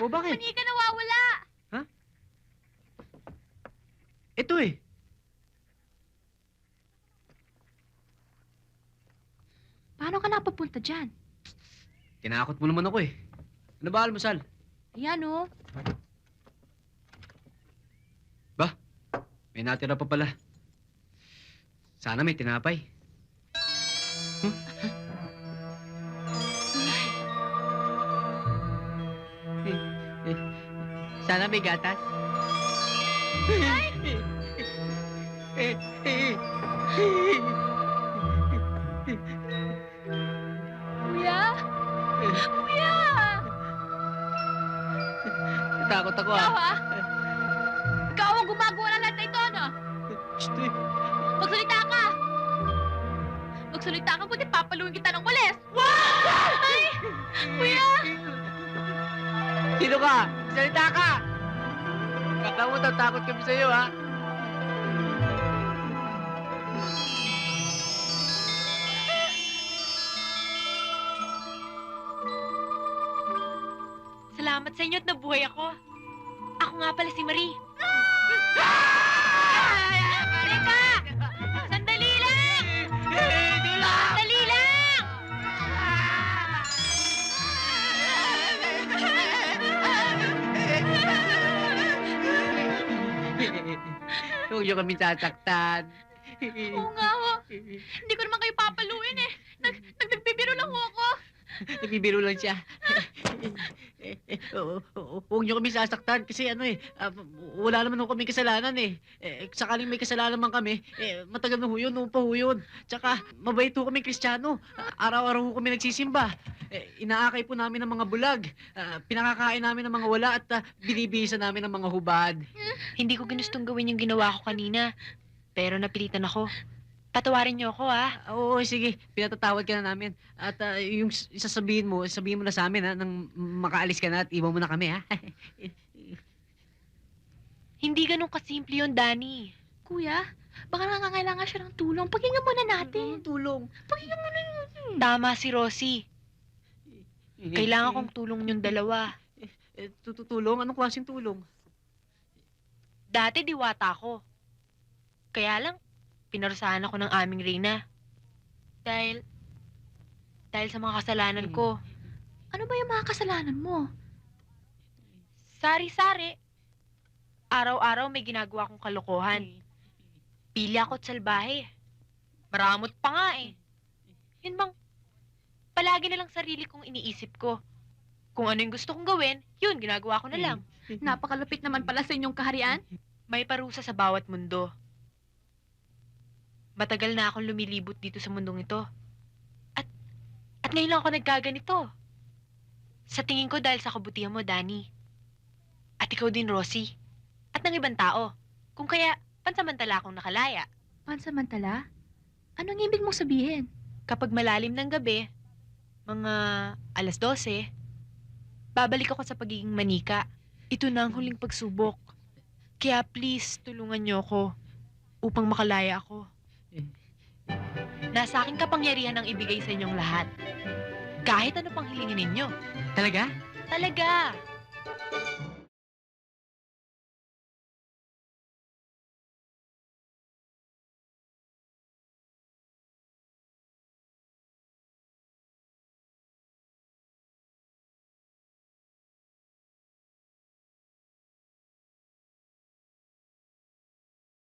O bakit? Manika nawawala! Ito eh. Paano ka napapunta dyan? Tinakot mo naman ako eh. Ano ba, almusal? Ayan oh. May natira pa pala. Sana may tinapay. Sana may gatas. Kuya? Kuya! Natakot ako Ikaw ah. ha? Ikaw ang gumagawa ng lahat na ito, ano? Shh, eh. Magsalita ka! Magsalita ka, kundi papaluin kita ng walis! Ay! Kuya! Sino ka? Salita ka! Kala mo tatakot kami sa'yo, ha? Salamat sa inyo at nabuhay ako. Ako nga pala si Marie. Teka! Sandali lang! Sandali lang! Huwag niyo kami sasaktan. Oo nga ho. Hindi ko naman kayo papaluin eh. Nagbibiro lang ho ako. Nagbibiro lang siya. Huwag niyo kami sasaktan kasi wala naman ho kami kasalanan eh. Sakaling may kasalanan man kami, matagal na ho yun, noon pa ho yun. Tsaka mabait ho kami Kristiyano. Araw-araw ho kami nagsisimba. Inaakay po namin ng mga bulag. Pinakakain namin ng mga wala at binibisa namin ng mga hubad. Hindi ko ginustong gawin yung ginawa ko kanina. Pero napilitan ako. Patawarin niyo ako, ha? Oo, sige. Pinatatawad ka na namin. At yung sabihin mo na sa amin, ha? Nang makaalis ka na at iwan mo na kami, ha? Hindi ganun kasimple yun, Danny. Kuya, baka nangangailangan siya ng tulong. Pakinggan muna natin. Tulong. Pakinggan muna natin. Tama si Rosie. Kailangan kong tulong yung dalawa. Tutulong? Anong klaseng tulong? Dati diwata ko. Kaya lang, pinarusahan ako ng aming Reyna. Dahil sa mga kasalanan ko. Ano ba yung mga kasalanan mo? Sari-sari. Araw-araw may ginagawa kong kalokohan. Pili ako't salbahe. Maramot pa nga eh. Yun bang, palagi na lang sarili kong iniisip ko. Kung ano yung gusto kong gawin, yun, ginagawa ko na lang. Napakalupit naman pala sa inyong kaharian. May parusa sa bawat mundo. Matagal na akong lumilibot dito sa mundong ito. At ngayon lang ako nagkaganito. Sa tingin ko dahil sa kabutihan mo, Danny. At ikaw din, Rosie. At ng ibang tao. Kung kaya, pansamantala akong nakalaya. Pansamantala? Anong ibig mong sabihin? Kapag malalim ng gabi, mga 12:00, babalik ako sa pagiging manika. Ito na ang huling pagsubok. Kaya please, tulungan niyo ako upang makalaya ako. Nasa aking kapangyarihan ang ibigay sa inyong lahat. Kahit ano pang hilingin ninyo. Talaga? Talaga!